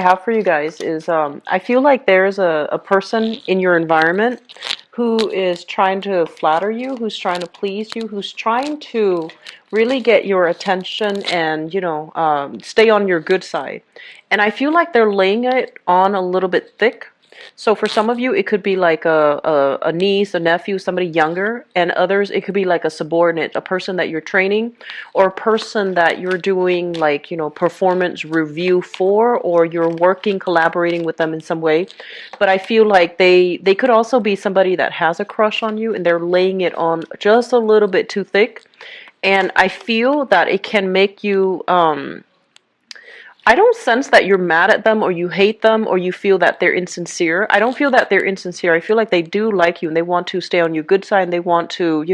I have for you guys is I feel like there's a person in your environment who is trying to flatter you, who's trying to please you, who's trying to really get your attention and, stay on your good side. And I feel like they're laying it on a little bit thick. So for some of you, it could be like a niece, a nephew, somebody younger, and others, it could be like a subordinate, a person that you're training, or a person that you're doing like, performance review for, or you're working, collaborating with them in some way. But I feel like they could also be somebody that has a crush on you and they're laying it on just a little bit too thick. And I feel that it can make you I don't sense that you're mad at them or you hate them or you feel that they're insincere. I don't feel that they're insincere. I feel like they do like you and they want to stay on your good side and they want to,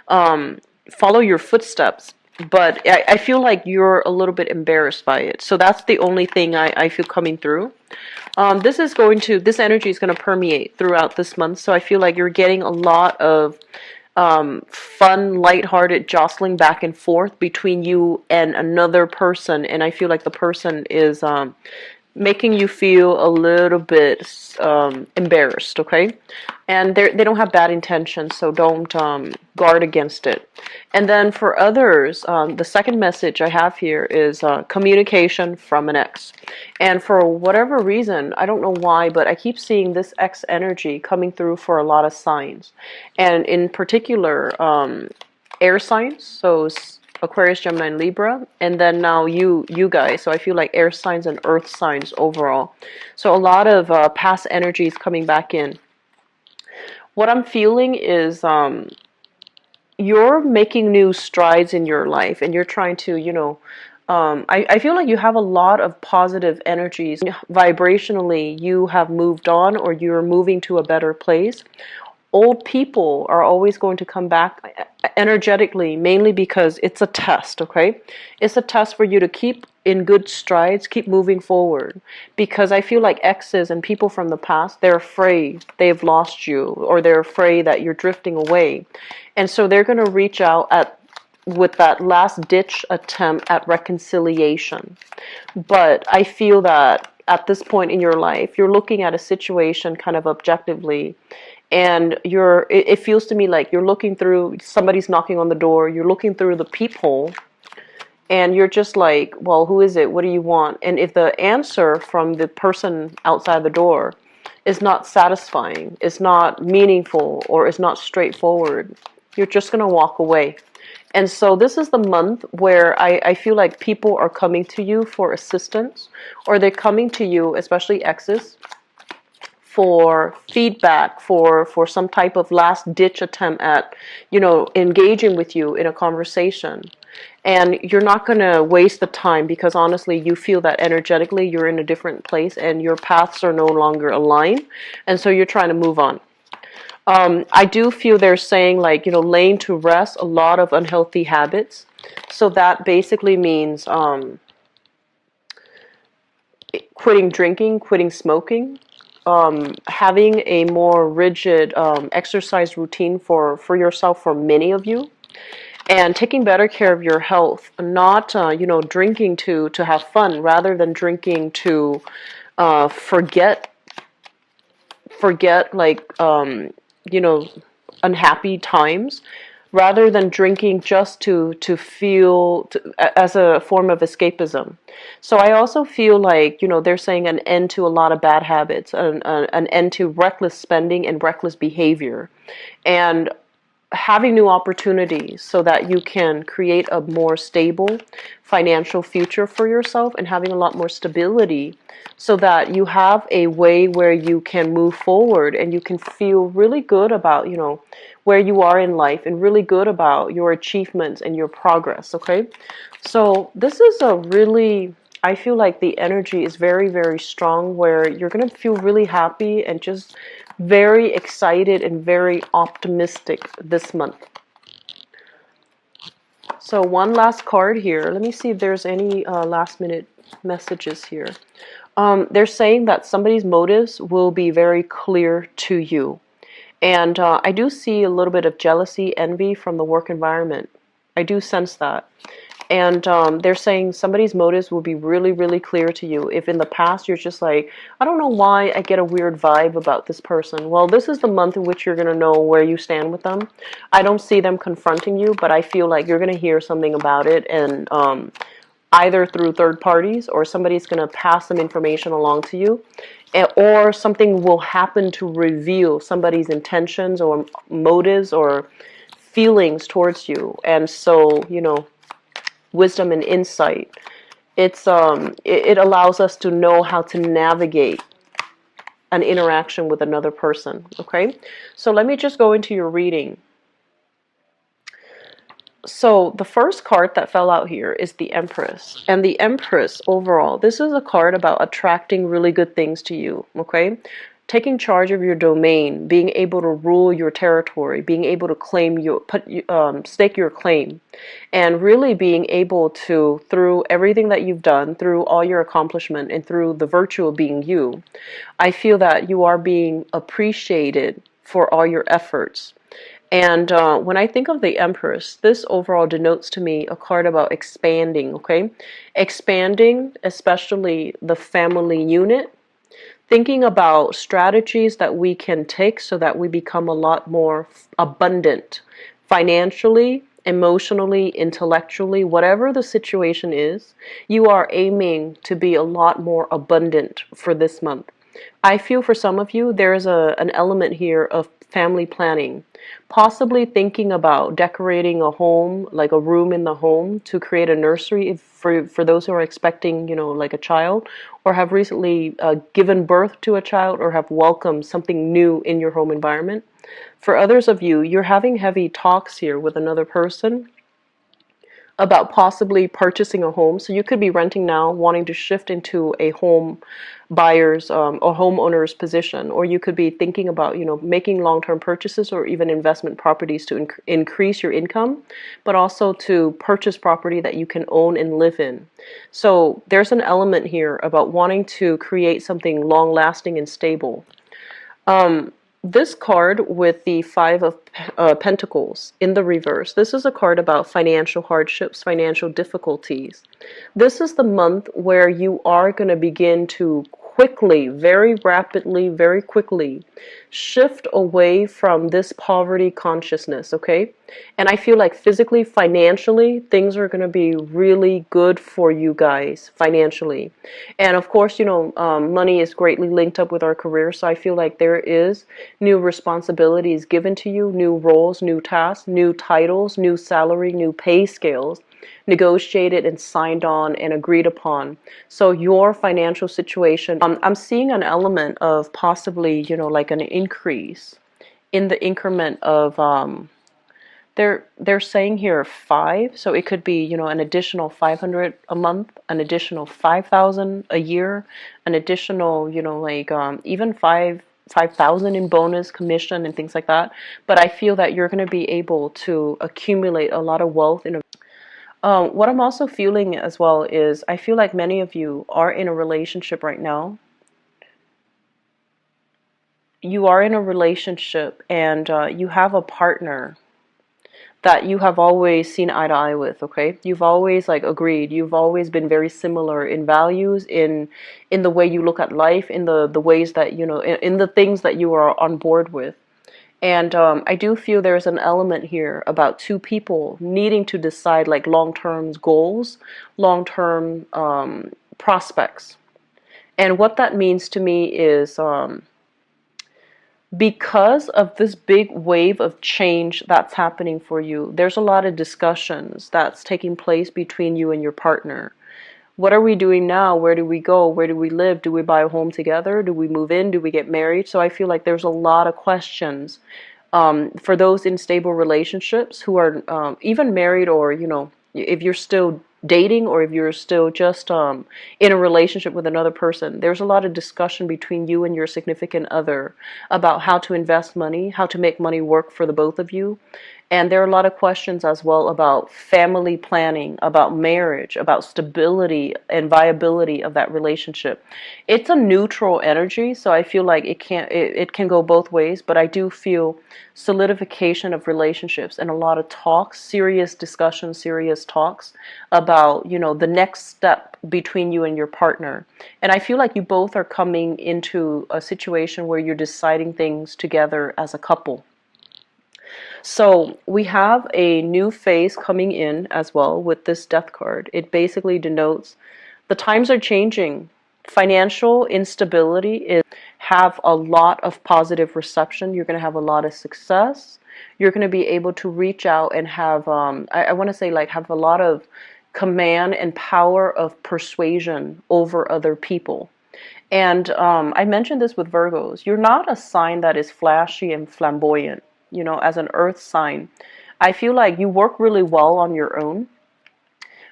follow your footsteps. But I feel like you're a little bit embarrassed by it. So that's the only thing I feel coming through. This energy is going to permeate throughout this month. So I feel like you're getting a lot of fun, lighthearted jostling back and forth between you and another person, and I feel like the person is making you feel a little bit embarrassed, okay? And they don't have bad intentions, so don't guard against it. And then for others, the second message I have here is communication from an ex. And for whatever reason, I don't know why, but I keep seeing this ex energy coming through for a lot of signs. And in particular, air signs, so Aquarius, Gemini, and Libra, and then now you guys. So I feel like air signs and earth signs overall. So a lot of past energies coming back in. What I'm feeling is you're making new strides in your life, and you're trying to, I feel like you have a lot of positive energies. Vibrationally, you have moved on, or you're moving to a better place. Old people are always going to come back energetically, mainly because it's a test, okay? It's a test for you to keep in good strides, keep moving forward. Because I feel like exes and people from the past, they're afraid they've lost you, or they're afraid that you're drifting away. And so they're going to reach out with that last ditch attempt at reconciliation. But I feel that at this point in your life, you're looking at a situation kind of objectively, and it feels to me like you're looking through, somebody's knocking on the door, you're looking through the peephole, and you're just like, well, who is it? What do you want? And if the answer from the person outside the door is not satisfying, is not meaningful, or is not straightforward, you're just going to walk away. And so this is the month where I feel like people are coming to you for assistance, or they're coming to you, especially exes, for feedback, for some type of last ditch attempt at, engaging with you in a conversation. And you're not going to waste the time, because honestly, you feel that energetically you're in a different place and your paths are no longer aligned. And so you're trying to move on. I do feel they're saying, like, laying to rest a lot of unhealthy habits. So that basically means quitting drinking, quitting smoking, having a more rigid exercise routine for yourself, for many of you, and taking better care of your health. Not drinking to have fun, rather than drinking to forget like unhappy times, rather than drinking just to feel as a form of escapism. So I also feel like, they're saying an end to a lot of bad habits, an end to reckless spending and reckless behavior, and having new opportunities so that you can create a more stable financial future for yourself, and having a lot more stability so that you have a way where you can move forward and you can feel really good about, where you are in life, and really good about your achievements and your progress, okay? So this is I feel like the energy is very, very strong, where you're going to feel really happy and just very excited and very optimistic this month. So one last card here. Let me see if there's any last minute messages here. They're saying that somebody's motives will be very clear to you. And I do see a little bit of jealousy, envy from the work environment. I do sense that. And they're saying somebody's motives will be really, really clear to you. If in the past you're just like, I don't know why I get a weird vibe about this person. Well, this is the month in which you're going to know where you stand with them. I don't see them confronting you, but I feel like you're going to hear something about it, and either through third parties, or somebody's going to pass some information along to you, or something will happen to reveal somebody's intentions or motives or feelings towards you. And so, wisdom and insight, it allows us to know how to navigate an interaction with another person. Okay, so let me just go into your reading. So the first card that fell out here is the Empress. And the Empress, overall, this is a card about attracting really good things to you, okay? Taking charge of your domain, being able to rule your territory, being able to claim stake your claim, and really being able to, through everything that you've done, through all your accomplishment, and through the virtue of being you, I feel that you are being appreciated for all your efforts. And when I think of the Empress, this overall denotes to me a card about expanding, okay? Expanding, especially the family unit, thinking about strategies that we can take so that we become a lot more abundant financially, emotionally, intellectually, whatever the situation is, you are aiming to be a lot more abundant for this month. I feel for some of you, there's an element here of family planning, possibly thinking about decorating a home, like a room in the home, to create a nursery for those who are expecting, like a child, or have recently given birth to a child, or have welcomed something new in your home environment. For others of you, you're having heavy talks here with another person about possibly purchasing a home. So you could be renting now, wanting to shift into a home buyer's or homeowner's position, or you could be thinking about, making long-term purchases or even investment properties to increase your income, but also to purchase property that you can own and live in. So there's an element here about wanting to create something long-lasting and stable. This card with the Five of Pentacles in the reverse, this is a card about financial hardships, financial difficulties. This is the month where you are going to begin to quickly, very rapidly, very quickly shift away from this poverty consciousness, okay? And I feel like physically, financially, things are going to be really good for you guys financially. And of course, money is greatly linked up with our career. So I feel like there is new responsibilities given to you, new roles, new tasks, new titles, new salary, new pay scales, negotiated and signed on and agreed upon. So your financial situation, I'm seeing an element of possibly, like an increase in the increment of, they're saying here 5, so it could be, an additional 500 a month, an additional 5,000 a year, an additional, even 5,000 in bonus, commission, and things like that. But I feel that you're going to be able to accumulate a lot of wealth in a what I'm also feeling as well is I feel like many of you are in a relationship right now. You are in a relationship and you have a partner that you have always seen eye to eye with, okay? You've always agreed. You've always been very similar in values, in the way you look at life, in the ways that, in the things that you are on board with. And I do feel there's an element here about two people needing to decide long-term goals, long-term prospects. And what that means to me is because of this big wave of change that's happening for you, there's a lot of discussions that's taking place between you and your partner. What are we doing now? Where do we go? Where do we live? Do we buy a home together? Do we move in? Do we get married? So I feel like there's a lot of questions for those in stable relationships who are even married, or, if you're still dating, or if you're still just in a relationship with another person. There's a lot of discussion between you and your significant other about how to invest money, how to make money work for the both of you. And there are a lot of questions as well about family planning, about marriage, about stability and viability of that relationship. It's a neutral energy, so I feel like it can go both ways, but I do feel solidification of relationships and a lot of talks, serious discussions, serious talks about, the next step between you and your partner. And I feel like you both are coming into a situation where you're deciding things together as a couple. So we have a new phase coming in as well with this death card. It basically denotes the times are changing. Financial instability is have a lot of positive reception. You're going to have a lot of success. You're going to be able to reach out and have, I want to say like have a lot of command and power of persuasion over other people. And I mentioned this with Virgos. You're not a sign that is flashy and flamboyant, as an earth sign. I feel like you work really well on your own,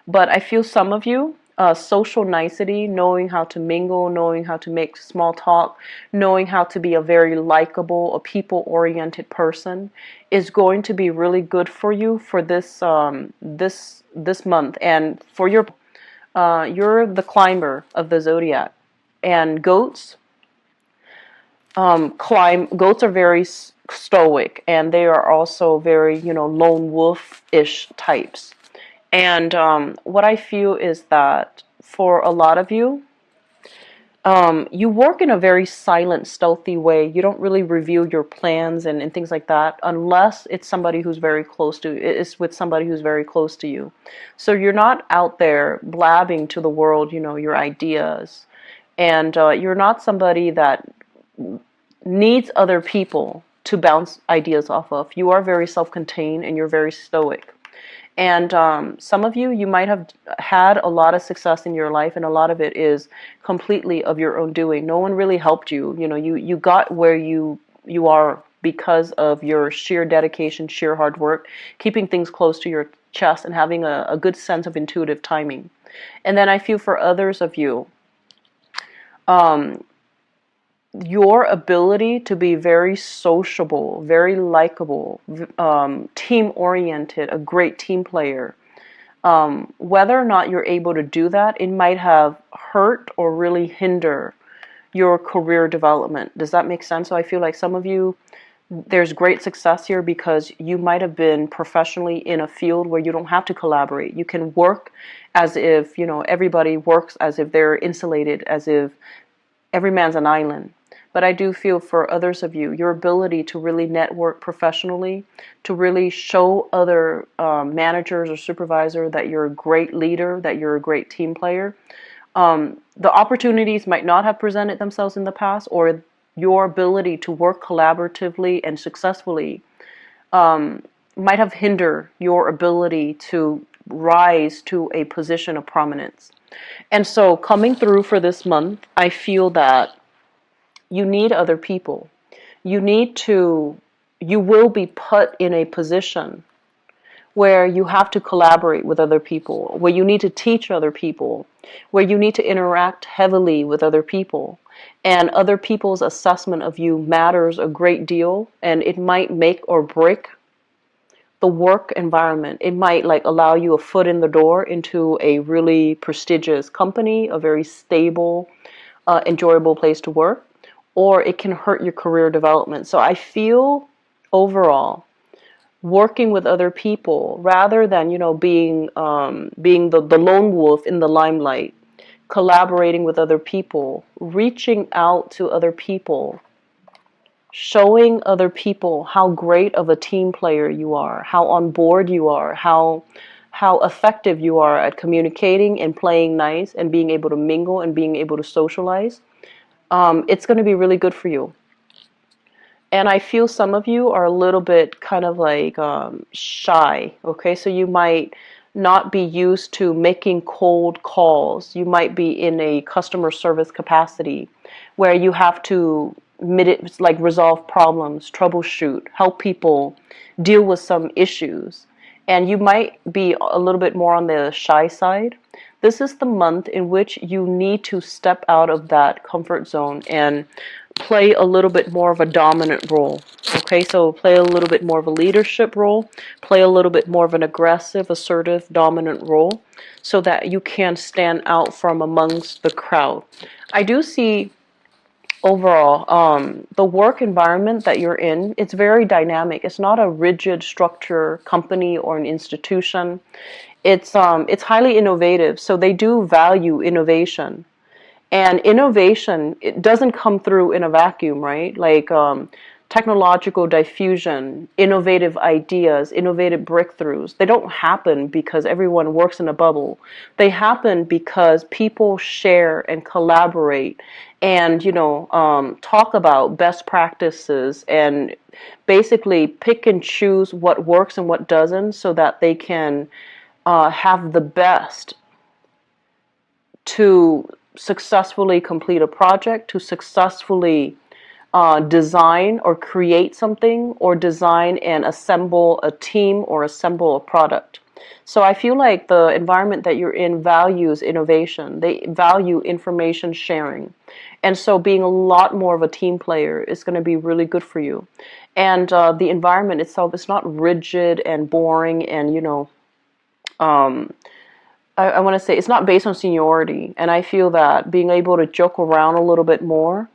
but I feel some of you, social nicety, knowing how to mingle, knowing how to make small talk, knowing how to be a very likable, a people-oriented person, is going to be really good for you for this month. And for you're the climber of the zodiac, and goats are very stoic, and they are also very, lone wolf-ish types. And what I feel is that for a lot of you, you work in a very silent, stealthy way. You don't really reveal your plans and things like that unless it's somebody who's very close to it's with somebody who's very close to you. So you're not out there blabbing to the world, your ideas. And you're not somebody that needs other people to bounce ideas off of. You are very self-contained and you're very stoic. And some of you might have had a lot of success in your life, and a lot of it is completely of your own doing. No one really helped you. You got where you are because of your sheer dedication, sheer hard work, keeping things close to your chest, and having a good sense of intuitive timing. And then I feel for others of you, your ability to be very sociable, very likable, team-oriented, a great team player, whether or not you're able to do that, it might have hurt or really hinder your career development. Does that make sense? So I feel like some of you, there's great success here because you might have been professionally in a field where you don't have to collaborate. You can work as if, everybody works as if they're insulated, as if every man's an island. But I do feel for others of you, your ability to really network professionally, to really show other managers or supervisor that you're a great leader, that you're a great team player. The opportunities might not have presented themselves in the past, or your ability to work collaboratively and successfully might have hindered your ability to rise to a position of prominence. And so coming through for this month, I feel that you need other people. You will be put in a position where you have to collaborate with other people, where you need to teach other people, where you need to interact heavily with other people. And other people's assessment of you matters a great deal, and it might make or break the work environment. It might allow you a foot in the door into a really prestigious company, a very stable, enjoyable place to work, or it can hurt your career development. So I feel overall, working with other people rather than being the lone wolf in the limelight, collaborating with other people, reaching out to other people, showing other people how great of a team player you are, how on board you are, how effective you are at communicating and playing nice and being able to mingle and being able to socialize. It's going to be really good for you. And I feel some of you are a little bit kind of shy, okay? So you might not be used to making cold calls. You might be in a customer service capacity where you have to resolve problems, troubleshoot, help people deal with some issues. And you might be a little bit more on the shy side. This is the month in which you need to step out of that comfort zone and play a little bit more of a dominant role. Okay, so play a little bit more of a leadership role, play a little bit more of an aggressive, assertive, dominant role, so that you can stand out from amongst the crowd. I do see overall the work environment that you're in, it's very dynamic. It's not a rigid structure company or an institution. It's highly innovative, so they do value innovation. And innovation, it doesn't come through in a vacuum, right? Like technological diffusion, innovative ideas, innovative breakthroughs, they don't happen because everyone works in a bubble. They happen because people share and collaborate and, talk about best practices and basically pick and choose what works and what doesn't so that they can have the best to successfully complete a project, to successfully design or create something, or design and assemble a team or assemble a product. So I feel like the environment that you're in values innovation. They value information sharing. And so being a lot more of a team player is going to be really good for you. And the environment itself is not rigid and boring and, um, I want to say it's not based on seniority. And I feel that being able to joke around a little bit more,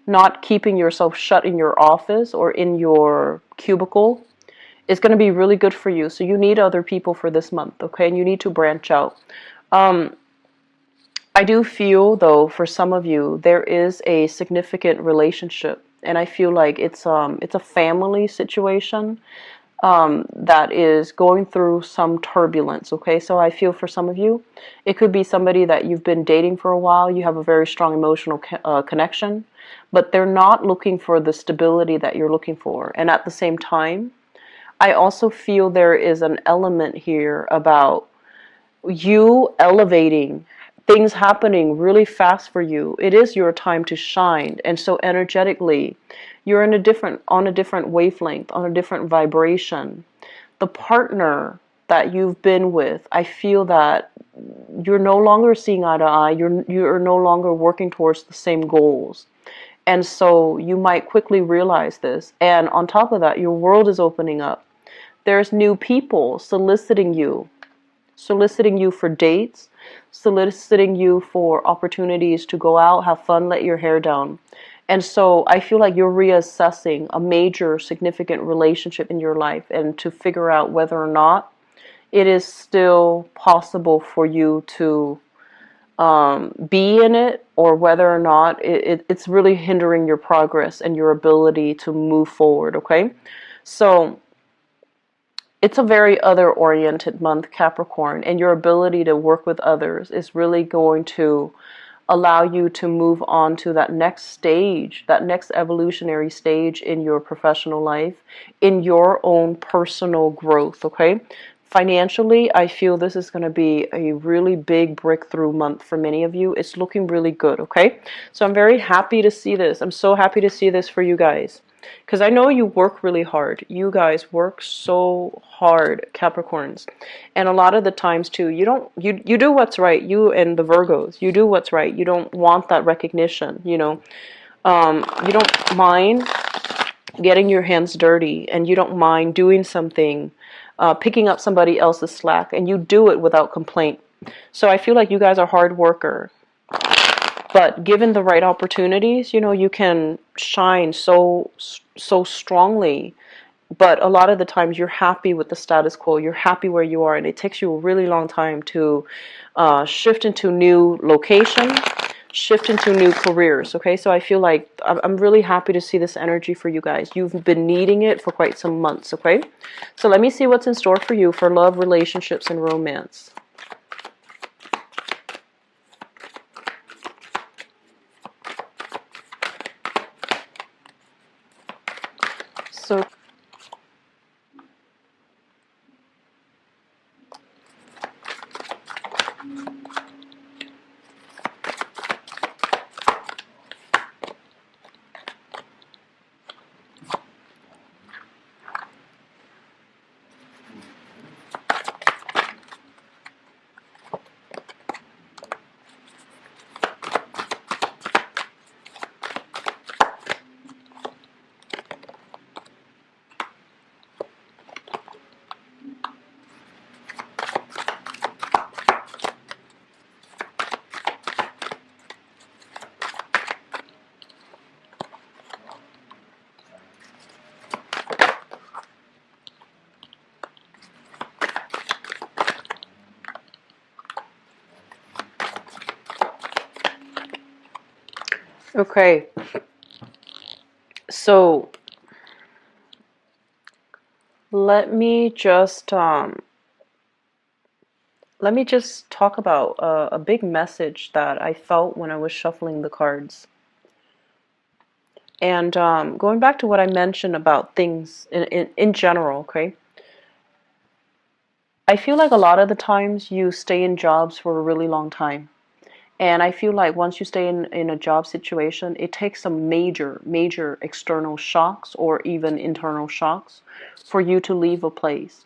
not keeping yourself shut in your office or in your cubicle, is going to be really good for you. So you need other people for this month, okay? And you need to branch out. Um, I do feel, though, for some of you, there is a significant relationship, and I feel like it's a family situation that is going through some turbulence, okay? So I feel for some of you, it could be somebody that you've been dating for a while, you have a very strong emotional connection, but they're not looking for the stability that you're looking for. And at the same time, I also feel there is an element here about you elevating, things happening really fast for you. It is your time to shine. And so energetically, you're in on a different wavelength, on a different vibration. The partner that you've been with, I feel that you're no longer seeing eye to eye. You're no longer working towards the same goals. And so you might quickly realize this. And on top of that, your world is opening up. There's new people soliciting you for dates, soliciting you for opportunities to go out, have fun, let your hair down. And so I feel like you're reassessing a major significant relationship in your life and to figure out whether or not it is still possible for you to be in it, or whether or not it's really hindering your progress and your ability to move forward, okay? So it's a very other-oriented month, Capricorn, and your ability to work with others is really going to allow you to move on to that next stage, that next evolutionary stage in your professional life, in your own personal growth, okay? Financially, I feel this is going to be a really big breakthrough month for many of you. It's looking really good, okay? So I'm very happy to see this. I'm so happy to see this for you guys. Because I know you work really hard. You guys work so hard, Capricorns. And a lot of the times too, you do what's right. You and the Virgos, you do what's right. You don't want that recognition, you know. You don't mind getting your hands dirty, and you don't mind doing something, picking up somebody else's slack, and you do it without complaint. So I feel like you guys are hard worker. But given the right opportunities, you know, you can shine so strongly. But a lot of the times you're happy with the status quo. You're happy where you are, and it takes you a really long time to shift into new location, shift into new careers. Okay, so I feel like I'm really happy to see this energy for you guys. You've been needing it for quite some months. Okay, so let me see what's in store for you for love, relationships, and romance. So Okay. So let me just talk about a big message that I felt when I was shuffling the cards. And going back to what I mentioned about things in general, okay? I feel like a lot of the times you stay in jobs for a really long time. And I feel like once you stay in a job situation, it takes some major external shocks or even internal shocks for you to leave a place.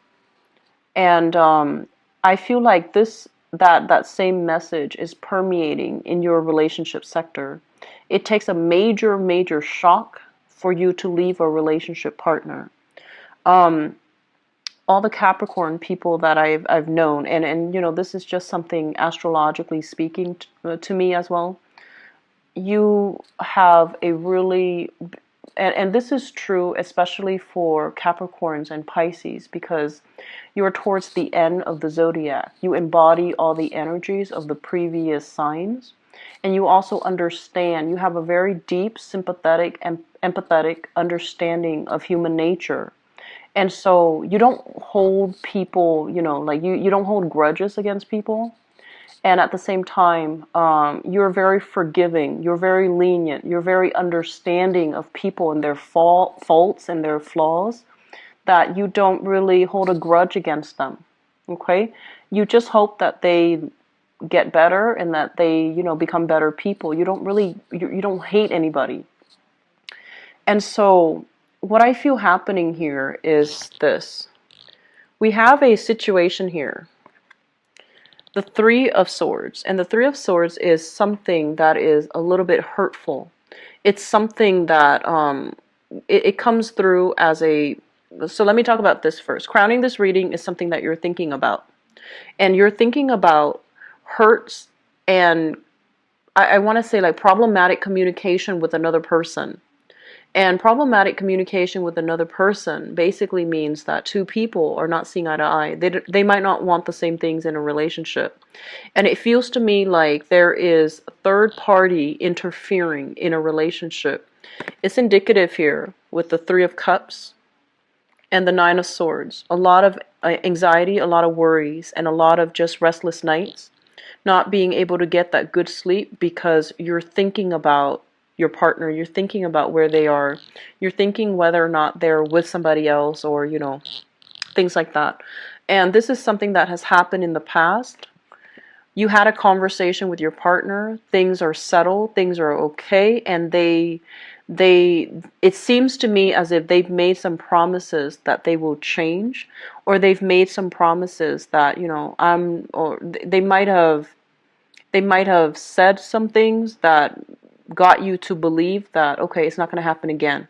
And I feel like that same message is permeating in your relationship sector. It takes a major shock for you to leave a relationship partner. Um, all the Capricorn people that I've known, and this is just something astrologically speaking to me as well. You have a really, and this is true especially for Capricorns and Pisces, because you're towards the end of the zodiac. You embody all the energies of the previous signs, and you also understand. You have a very deep, sympathetic, and empathetic understanding of human nature. And so you don't hold people, like you don't hold grudges against people. And at the same time, you're very forgiving, you're very lenient, you're very understanding of people and their faults and their flaws, that you don't really hold a grudge against them. Okay? You just hope that they get better and that they, become better people. You don't really, you don't hate anybody. And so what I feel happening here is this. We have a situation here, the Three of Swords. And the Three of Swords is something that is a little bit hurtful. It's something that it comes through as a... So let me talk about this first. Crowning this reading is something that you're thinking about. And you're thinking about hurts and I want to say like problematic communication with another person. And problematic communication with another person basically means that two people are not seeing eye to eye. They might not want the same things in a relationship. And it feels to me like there is a third party interfering in a relationship. It's indicative here with the Three of Cups and the Nine of Swords. A lot of anxiety, a lot of worries, and a lot of just restless nights. Not being able to get that good sleep because you're thinking about your partner, you're thinking about where they are, you're thinking whether or not they're with somebody else or, things like that. And this is something that has happened in the past. You had a conversation with your partner, things are settled, things are okay, and it seems to me as if they've made some promises that they will change, or they've made some promises that, or they might have said some things that got you to believe that, okay, it's not going to happen again.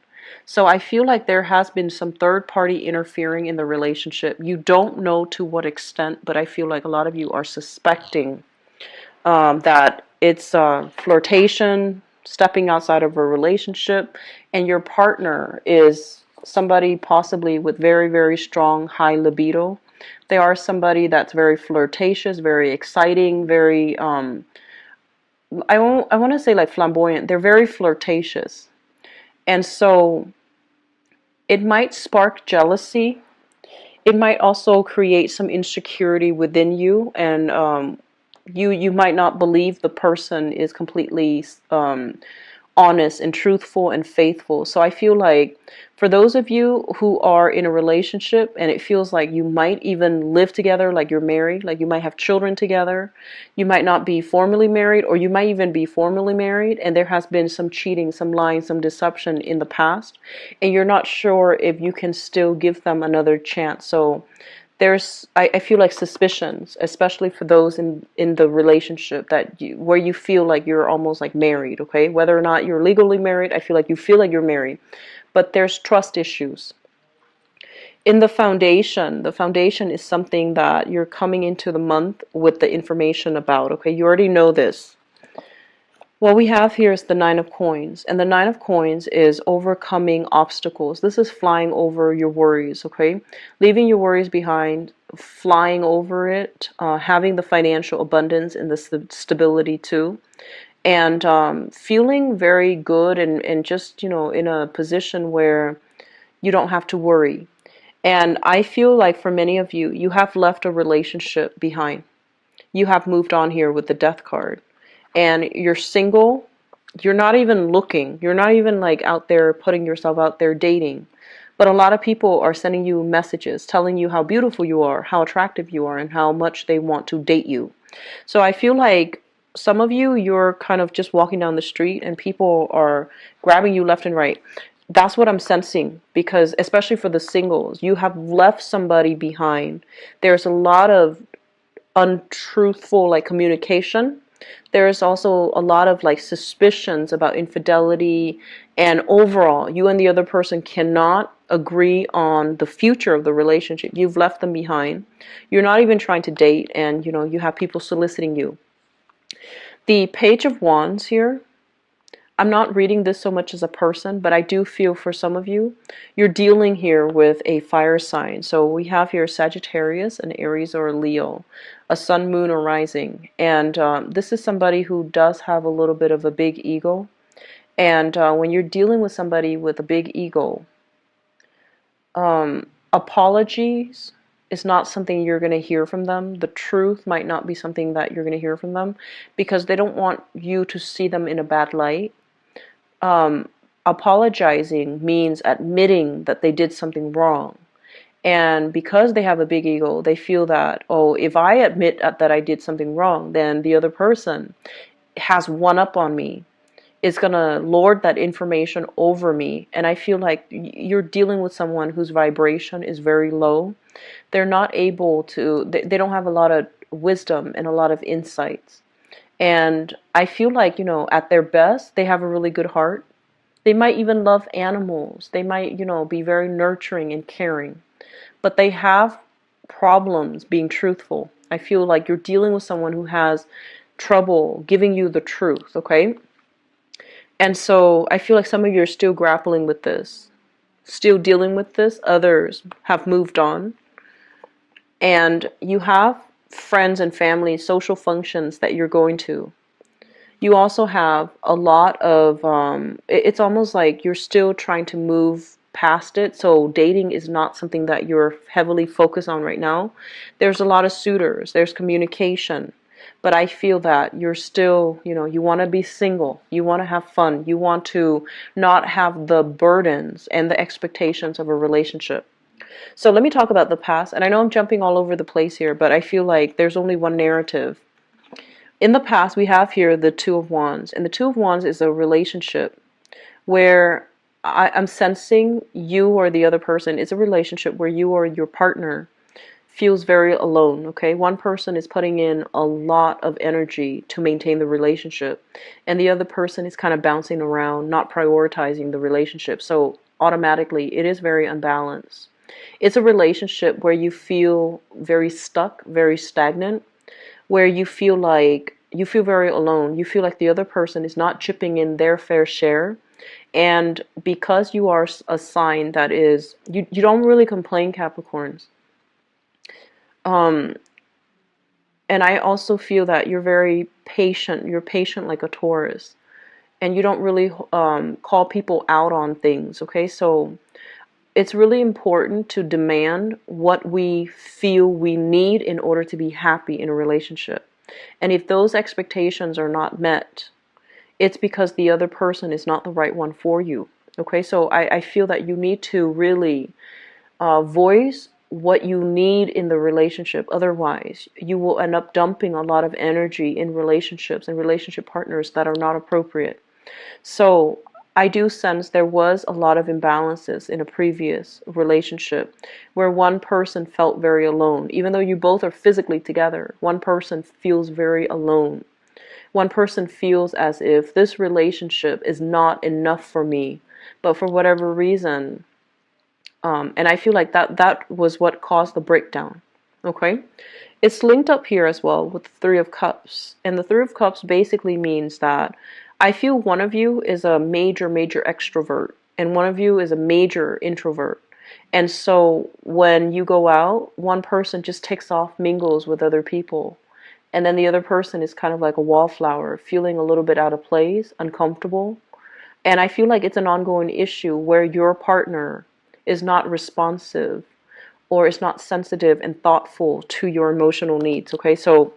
So I feel like there has been some third party interfering in the relationship. You don't know to what extent, but I feel like a lot of you are suspecting that it's flirtation, stepping outside of a relationship, and your partner is somebody possibly with very strong high libido. They are somebody that's very flirtatious, very exciting, very I want to say like flamboyant. They're very flirtatious. And so it might spark jealousy. It might also create some insecurity within you, and you might not believe the person is completely honest and truthful and faithful. So I feel like for those of you who are in a relationship and it feels like you might even live together, like you're married, like you might have children together, you might not be formally married, or you might even be formally married, and there has been some cheating, some lying, some deception in the past, and you're not sure if you can still give them another chance. So I feel like suspicions, especially for those in the relationship where you feel like you're almost like married, okay? Whether or not you're legally married, I feel like you're married. But there's trust issues. In the foundation is something that you're coming into the month with the information about, okay? You already know this. What we have here is the Nine of Coins, and the Nine of Coins is overcoming obstacles. This is flying over your worries, okay? Leaving your worries behind, flying over it, having the financial abundance and the stability too. and feeling very good, and just, in a position where you don't have to worry. And I feel like for many of you, you have left a relationship behind. You have moved on here with the death card. And you're single. You're not even looking. You're not even like out there putting yourself out there dating. But a lot of people are sending you messages telling you how beautiful you are, how attractive you are, and how much they want to date you. So I feel like some of you, you're kind of just walking down the street and people are grabbing you left and right. That's what I'm sensing, because especially for the singles, you have left somebody behind. There's a lot of untruthful like communication. There is also a lot of like suspicions about infidelity, and overall you and the other person cannot agree on the future of the relationship. You've left them behind. You're not even trying to date, and you have people soliciting you. The Page of Wands here, I'm not reading this so much as a person, but I do feel for some of you, you're dealing here with a fire sign. So we have here Sagittarius, an Aries, or a Leo, a sun, moon, or rising. And this is somebody who does have a little bit of a big ego. And when you're dealing with somebody with a big ego, apologies is not something you're going to hear from them. The truth might not be something that you're going to hear from them, because they don't want you to see them in a bad light. Apologizing means admitting that they did something wrong. And because they have a big ego, they feel that, oh, if I admit that I did something wrong, then the other person has one up on me, is going to lord that information over me. And I feel like you're dealing with someone whose vibration is very low. They're not able to, they don't have a lot of wisdom and a lot of insights. And I feel like, at their best, they have a really good heart. They might even love animals. They might, be very nurturing and caring. But they have problems being truthful. I feel like you're dealing with someone who has trouble giving you the truth, okay? And so I feel like some of you are still grappling with this, still dealing with this. Others have moved on. And you have friends and family, social functions that you're going to. You also have a lot of, it's almost like you're still trying to move past it. So dating is not something that you're heavily focused on right now. There's a lot of suitors, there's communication. But I feel that you're still, you want to be single. You want to have fun. You want to not have the burdens and the expectations of a relationship. So let me talk about the past. And I know I'm jumping all over the place here, but I feel like there's only one narrative. In the past, we have here the Two of Wands. And the Two of Wands is a relationship where I'm sensing you or the other person. It's a relationship where you or your partner feels very alone, okay? One person is putting in a lot of energy to maintain the relationship, and the other person is kind of bouncing around, not prioritizing the relationship. So automatically, it is very unbalanced. It's a relationship where you feel very stuck, very stagnant, where you feel very alone. You feel like the other person is not chipping in their fair share. And because you are a sign that is, you don't really complain, Capricorns. And I also feel that you're very patient. You're patient like a Taurus. And you don't really call people out on things, okay? So it's really important to demand what we feel we need in order to be happy in a relationship. And if those expectations are not met, it's because the other person is not the right one for you. Okay, so I feel that you need to really voice what you need in the relationship. Otherwise, you will end up dumping a lot of energy in relationships and relationship partners that are not appropriate. So I do sense there was a lot of imbalances in a previous relationship where one person felt very alone. Even though you both are physically together, one person feels very alone. One person feels as if this relationship is not enough for me, but for whatever reason, and I feel like that was what caused the breakdown. Okay? It's linked up here as well with the Three of Cups. And the Three of Cups basically means that I feel one of you is a major extrovert and one of you is a major introvert. And so when you go out, one person just takes off, mingles with other people. And then the other person is kind of like a wallflower, feeling a little bit out of place, uncomfortable. And I feel like it's an ongoing issue where your partner is not responsive or is not sensitive and thoughtful to your emotional needs. Okay, so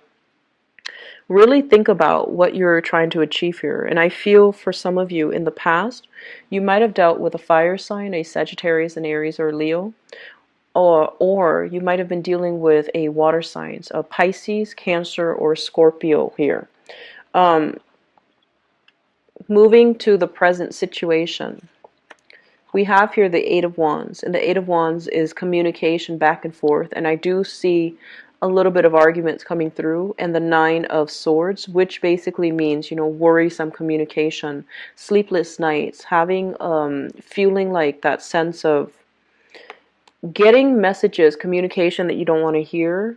really think about what you're trying to achieve here. And I feel for some of you in the past, you might have dealt with a fire sign, a Sagittarius, an Aries, or Leo. Or you might have been dealing with a water sign, a Pisces, Cancer, or Scorpio here. Moving to the present situation, we have here the Eight of Wands, and the Eight of Wands is communication back and forth, and I do see a little bit of arguments coming through, and the Nine of Swords, which basically means, worrisome communication, sleepless nights, having, feeling like that sense of getting messages, communication that you don't want to hear.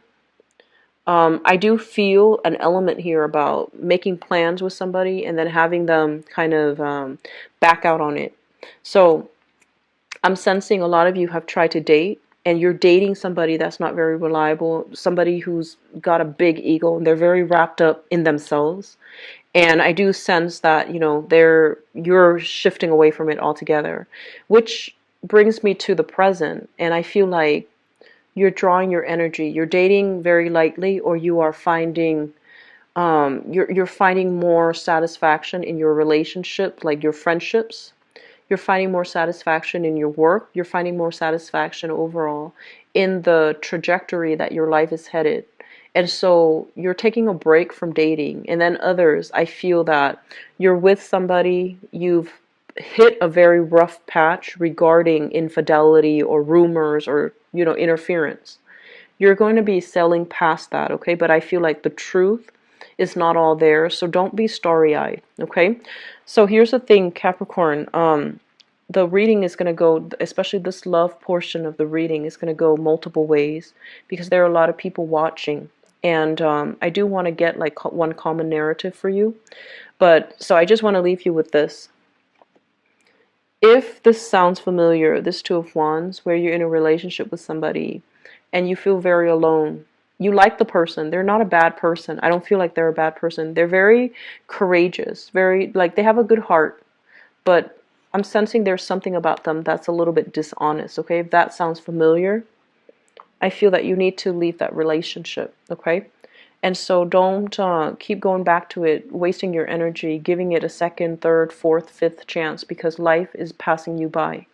I do feel an element here about making plans with somebody and then having them kind of back out on it. So I'm sensing a lot of you have tried to date and you're dating somebody that's not very reliable, somebody who's got a big ego and they're very wrapped up in themselves. And I do sense that, you're shifting away from it altogether, which brings me to the present. And I feel like you're drawing your energy. You're dating very lightly, or you are finding, you're finding more satisfaction in your relationship, like your friendships. You're finding more satisfaction in your work. You're finding more satisfaction overall in the trajectory that your life is headed. And so you're taking a break from dating. And then others, I feel that you're with somebody, you've hit a very rough patch regarding infidelity or rumors or, interference. You're going to be sailing past that, okay? But I feel like the truth is not all there, so don't be starry-eyed, okay? So here's the thing, Capricorn. The reading is going to go, especially this love portion of the reading is going to go multiple ways because there are a lot of people watching. And I do want to get like one common narrative for you. But so I just want to leave you with this. If this sounds familiar, this Two of Wands, where you're in a relationship with somebody and you feel very alone, you like the person. They're not a bad person. I don't feel like they're a bad person. They're very courageous, very, like, they have a good heart. But I'm sensing there's something about them that's a little bit dishonest, okay? If that sounds familiar, I feel that you need to leave that relationship, okay? And so don't keep going back to it, wasting your energy, giving it a second, third, fourth, fifth chance because life is passing you by.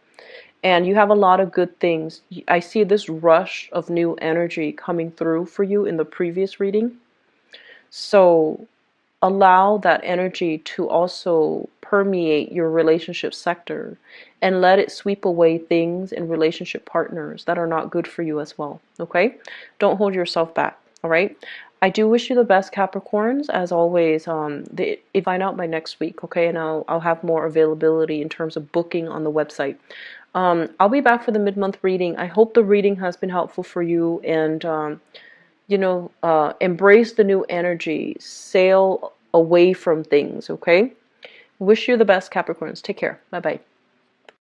And you have a lot of good things. I see this rush of new energy coming through for you in the previous reading. So allow that energy to also permeate your relationship sector and let it sweep away things and relationship partners that are not good for you as well. Okay? Don't hold yourself back. All right? I do wish you the best, Capricorns. As always, if find out by next week, okay, and I'll have more availability in terms of booking on the website. I'll be back for the mid-month reading. I hope the reading has been helpful for you, and embrace the new energy, sail away from things. Okay, wish you the best, Capricorns. Take care. Bye bye.